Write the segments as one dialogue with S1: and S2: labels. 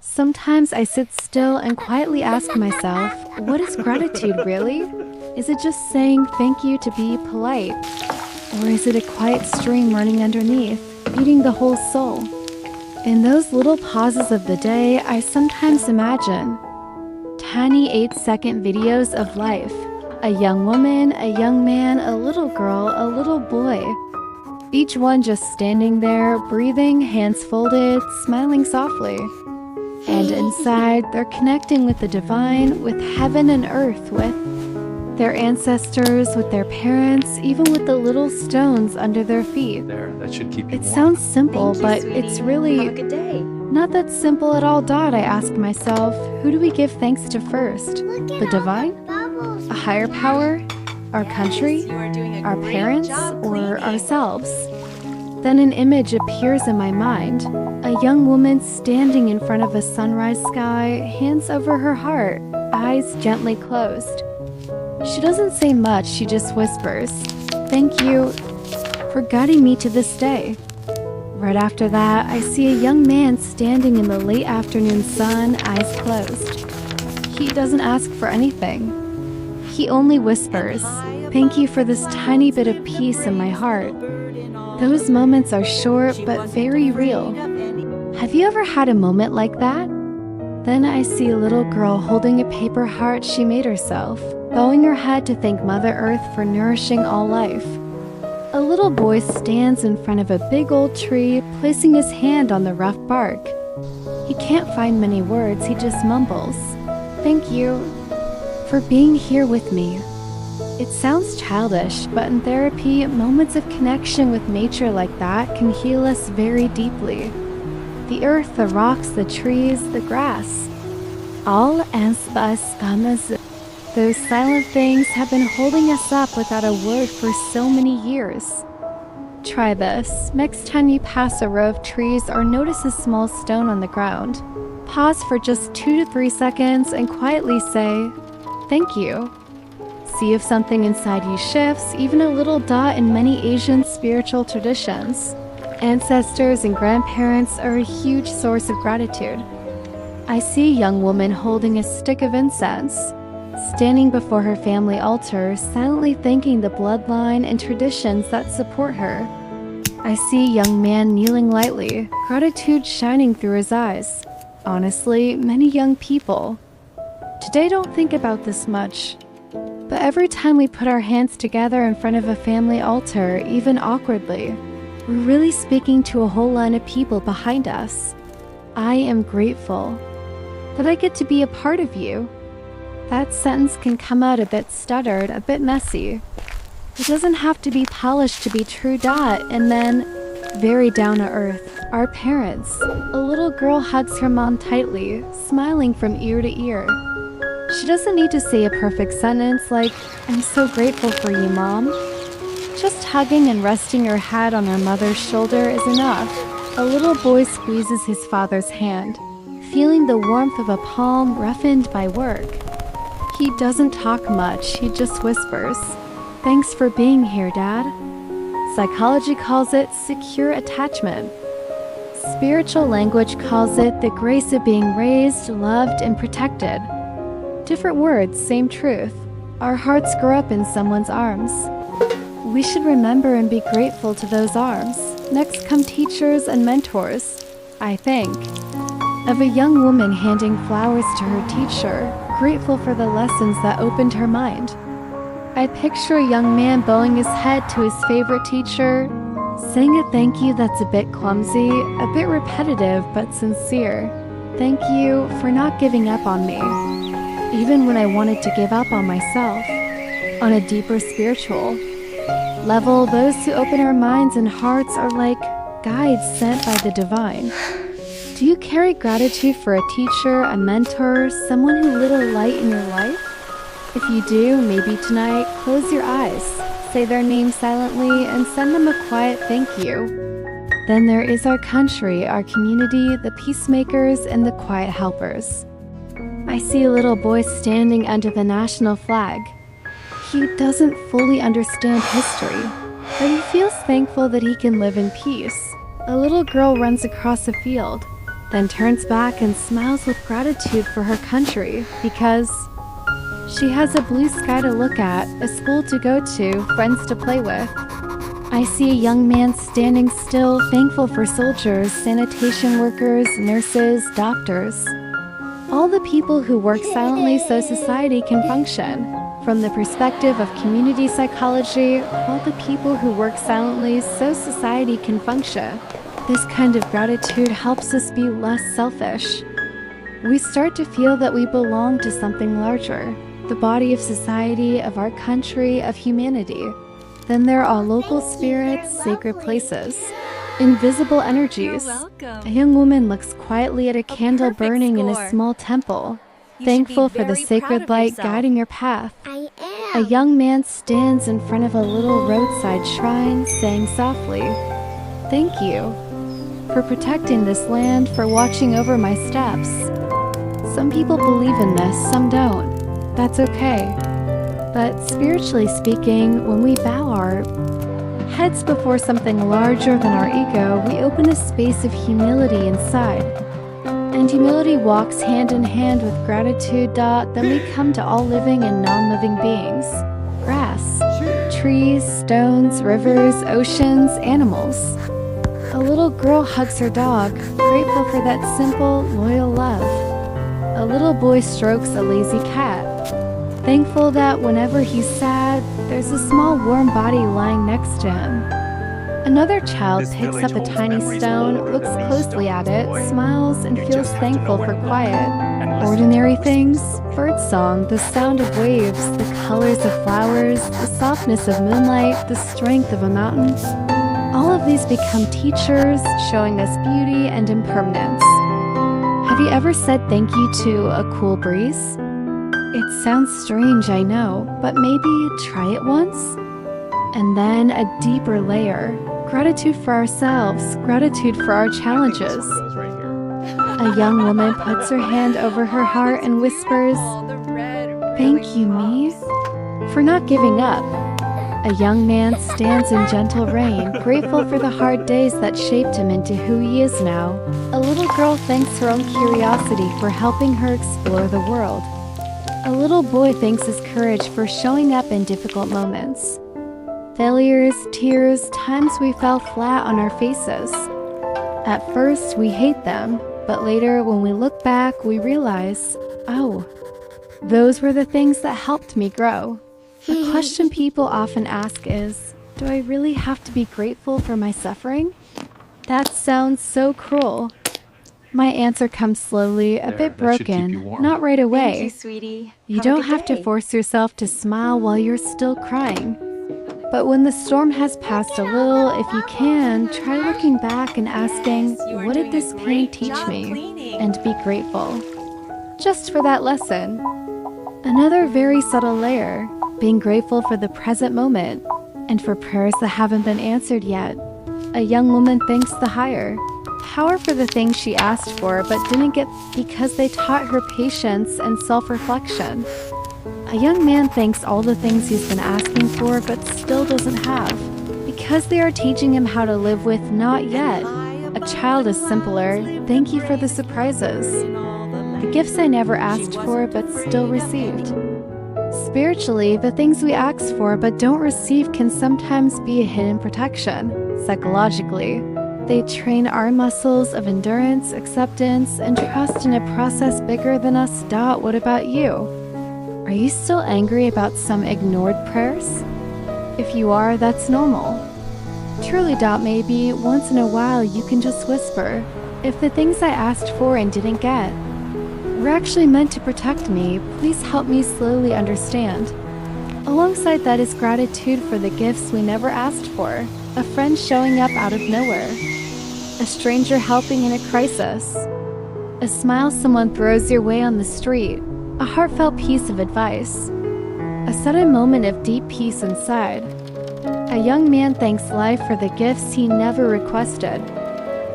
S1: Sometimes I sit still and quietly ask myself, what is gratitude really? Is it just saying thank you to be polite? Or is it a quiet stream running underneath, feeding the whole soul? In those little pauses of the day, I sometimes imagine tiny 8-second videos of life. A young woman, a young man, a little girl, a little boy. Each one just standing there, breathing, hands folded, smiling softly. And inside, they're connecting with the divine, with heaven and earth, with their ancestors, with their parents, even with the little stones under their feet.
S2: That should keep you
S1: It
S2: warm.
S1: sounds simple,
S3: Thank
S1: but
S3: you,
S1: it's
S3: sweetie.
S1: really
S3: Have a good day.
S1: not that simple at all. I ask myself, who do we give thanks to first? The divine? A higher power? Our country?
S3: You are doing a
S1: Our
S3: great
S1: parents?
S3: job
S1: Or
S3: cleaning.
S1: ourselves? Then an image appears in my mind. A young woman standing in front of a sunrise sky, hands over her heart, eyes gently closed. She doesn't say much, she just whispers, "Thank you for guiding me to this day." Right after that, I see a young man standing in the late afternoon sun, eyes closed. He doesn't ask for anything. He only whispers, "Thank you for this tiny bit of peace in my heart." Those moments are short but very real. Have you ever had a moment like that? Then I see a little girl holding a paper heart she made herself, bowing her head to thank Mother Earth for nourishing all life. A little boy stands in front of a big old tree, placing his hand on the rough bark. He can't find many words, he just mumbles, "Thank you for being here with me." It sounds childish, but in therapy, moments of connection with nature like that can heal us very deeply. The earth, the rocks, the trees, the grass. All as those silent things have been holding us up without a word for so many years. Try this. Next time you pass a row of trees or notice a small stone on the ground, pause for just 2 to 3 seconds and quietly say, "Thank you." See if something inside you shifts, even a little dot. In many Asian spiritual traditions, ancestors and grandparents are a huge source of gratitude. I see a young woman holding a stick of incense, standing before her family altar, silently thanking the bloodline and traditions that support her. I see a young man kneeling lightly, gratitude shining through his eyes. Honestly, many young people today don't think about this much. But every time we put our hands together in front of a family altar, even awkwardly, we're really speaking to a whole line of people behind us. I am grateful that I get to be a part of you. That sentence can come out a bit stuttered, a bit messy. It doesn't have to be polished to be true. And then, very down to earth, our parents. A little girl hugs her mom tightly, smiling from ear to ear. She doesn't need to say a perfect sentence like, "I'm so grateful for you, Mom." Just hugging and resting her head on her mother's shoulder is enough. A little boy squeezes his father's hand, feeling the warmth of a palm roughened by work. He doesn't talk much, he just whispers, "Thanks for being here, Dad." Psychology calls it secure attachment. Spiritual language calls it the grace of being raised, loved, and protected. Different words, same truth. Our hearts grow up in someone's arms. We should remember and be grateful to those arms. Next come teachers and mentors. I think of a young woman handing flowers to her teacher, grateful for the lessons that opened her mind. I picture a young man bowing his head to his favorite teacher, saying a thank you that's a bit clumsy, a bit repetitive but sincere. "Thank you for not giving up on me, even when I wanted to give up on myself." On a deeper spiritual level, those who open our minds and hearts are like guides sent by the divine. Do you carry gratitude for a teacher, a mentor, someone who lit a light in your life? If you do, maybe tonight, close your eyes, say their name silently, and send them a quiet thank you. Then there is our country, our community, the peacemakers, and the quiet helpers. I see a little boy standing under the national flag. He doesn't fully understand history, but he feels thankful that he can live in peace. A little girl runs across a field. then turns back and smiles with gratitude for her country because she has a blue sky to look at, a school to go to, friends to play with. I see a young man standing still, thankful for soldiers, sanitation workers, nurses, doctors. All the people who work silently so society can function. From the perspective of community psychology, all the people who work silently so society can function. This kind of gratitude helps us be less selfish. We start to feel that we belong to something larger, the body of society, of our country, of humanity. Then there are local spirits, sacred places, invisible energies. A young woman looks quietly at a candle burning in a small temple, thankful for the sacred light guiding your path. A young man stands in front of a little roadside shrine, saying softly, "Thank you for protecting this land, for watching over my steps." Some people believe in this, some don't. That's okay. But spiritually speaking, when we bow our heads before something larger than our ego, we open a space of humility inside. And humility walks hand in hand with gratitude. Then we come to all living and non-living beings. Grass, trees, stones, rivers, oceans, animals. A little girl hugs her dog, grateful for that simple, loyal love. A little boy strokes a lazy cat, thankful that whenever he's sad, there's a small warm body lying next to him. Another child picks up a tiny stone, looks closely at it, smiles, and feels thankful for quiet. Ordinary things, birdsong, the sound of waves, the colors of flowers, the softness of moonlight, the strength of a mountain. All of these become teachers, showing us beauty and impermanence. Have you ever said thank you to a cool breeze? It sounds strange, I know, but maybe try it once? And then a deeper layer. Gratitude for ourselves, gratitude for our challenges. A young woman puts her hand over her heart and whispers, "Thank you, me, for not giving up." A young man stands in gentle rain, grateful for the hard days that shaped him into who he is now. A little girl thanks her own curiosity for helping her explore the world. A little boy thanks his courage for showing up in difficult moments. Failures, tears, times we fell flat on our faces. At first, we hate them, but later when we look back, we realize, oh, those were the things that helped me grow. The question people often ask is, do I really have to be grateful for my suffering? That sounds so cruel. My answer comes slowly, a bit broken, not right away.
S2: Thank you, sweetie.
S1: You don't have to force yourself to smile while you're still crying. But when the storm has passed a little, if you can, try looking back and asking, what did this pain teach me? And be grateful. Just for that lesson. Another very subtle layer, being grateful for the present moment, and for prayers that haven't been answered yet. A young woman thanks the higher power for the things she asked for but didn't get because they taught her patience and self-reflection. A young man thanks all the things he's been asking for but still doesn't have, because they are teaching him how to live with not yet. A child is simpler, thank you for the surprises. The gifts I never asked for but still received. Spiritually, the things we ask for but don't receive can sometimes be a hidden protection. Psychologically, they train our muscles of endurance, acceptance, and trust in a process bigger than us. What about you? Are you still angry about some ignored prayers? If you are, that's normal. Truly, maybe once in a while you can just whisper, if the things I asked for and didn't get were actually meant to protect me, please help me slowly understand. Alongside that is gratitude for the gifts we never asked for, a friend showing up out of nowhere, a stranger helping in a crisis, a smile someone throws your way on the street, a heartfelt piece of advice, a sudden moment of deep peace inside. A young man thanks life for the gifts he never requested.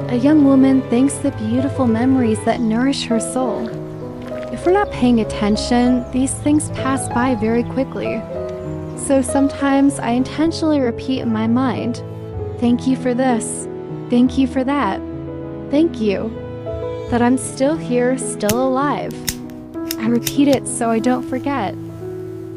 S1: A young woman thanks the beautiful memories that nourish her soul. If we're not paying attention, these things pass by very quickly. So sometimes I intentionally repeat in my mind, thank you for this, thank you for that, thank you. that I'm still here, still alive. I repeat it so I don't forget.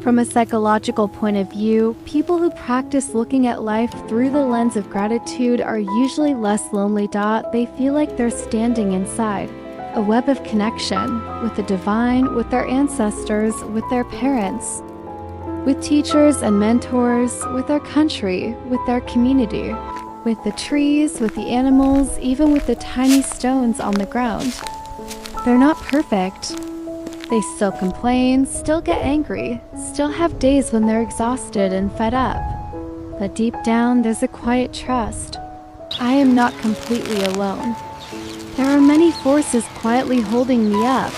S1: From a psychological point of view, people who practice looking at life through the lens of gratitude are usually less lonely. They feel like they're standing inside a web of connection with the divine, with their ancestors, with their parents, with teachers and mentors, with their country, with their community, with the trees, with the animals, even with the tiny stones on the ground. They're not perfect. They still complain, still get angry, still have days when they're exhausted and fed up. But deep down, there's a quiet trust. I am not completely alone. There are many forces quietly holding me up.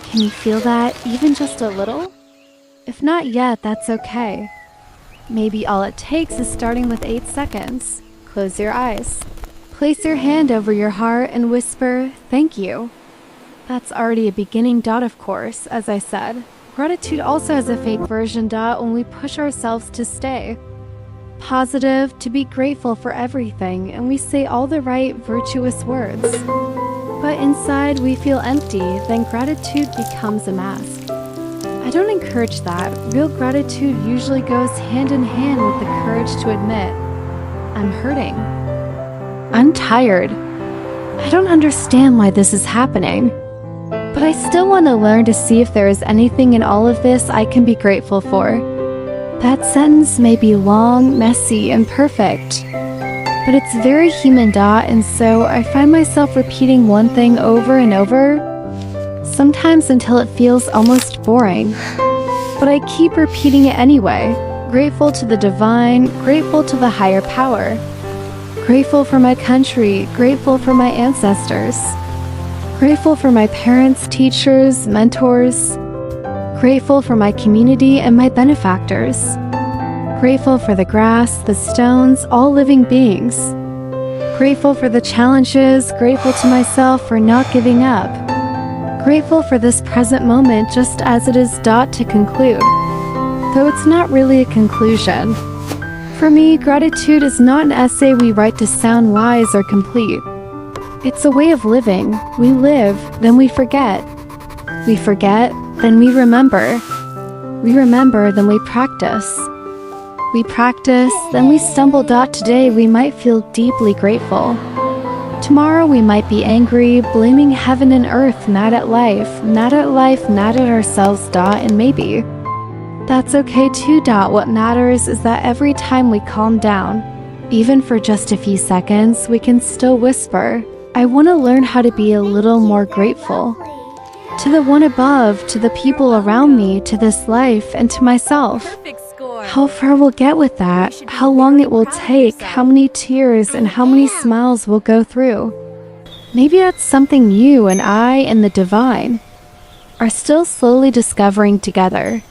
S1: Can you feel that, even just a little? If not yet, that's okay. Maybe all it takes is starting with 8 seconds. Close your eyes. Place your hand over your heart and whisper, "Thank you." That's already a beginning. Of course, as I said. Gratitude also has a fake version. When we push ourselves to stay positive, to be grateful for everything, and we say all the right, virtuous words. But inside we feel empty, then gratitude becomes a mask. I don't encourage that. Real gratitude usually goes hand in hand with the courage to admit, I'm hurting. I'm tired. I don't understand why this is happening. But I still want to learn to see if there is anything in all of this I can be grateful for. That sentence may be long, messy, and perfect, but it's very human. And so I find myself repeating one thing over and over, sometimes until it feels almost boring. But I keep repeating it anyway. Grateful to the divine, grateful to the higher power. Grateful for my country, grateful for my ancestors. Grateful for my parents, teachers, mentors. Grateful for my community and my benefactors. Grateful for the grass, the stones, all living beings. Grateful for the challenges, grateful to myself for not giving up. Grateful for this present moment just as it is. To conclude, though it's not really a conclusion. For me, gratitude is not an essay we write to sound wise or complete. It's a way of living. We live, then we forget. We forget, then we remember. We remember, then we practice. We practice, then we stumble. Today we might feel deeply grateful. Tomorrow we might be angry, blaming heaven and earth, mad at life, mad at ourselves. And maybe that's okay too. What matters is that every time we calm down, even for just a few seconds, we can still whisper, I want to learn how to be a little more grateful. To the one above, to the people around me, to this life, and to myself. How far we'll get with that, how long it will take, how many tears and how many smiles we'll go through. Maybe that's something you and I and the divine are still slowly discovering together.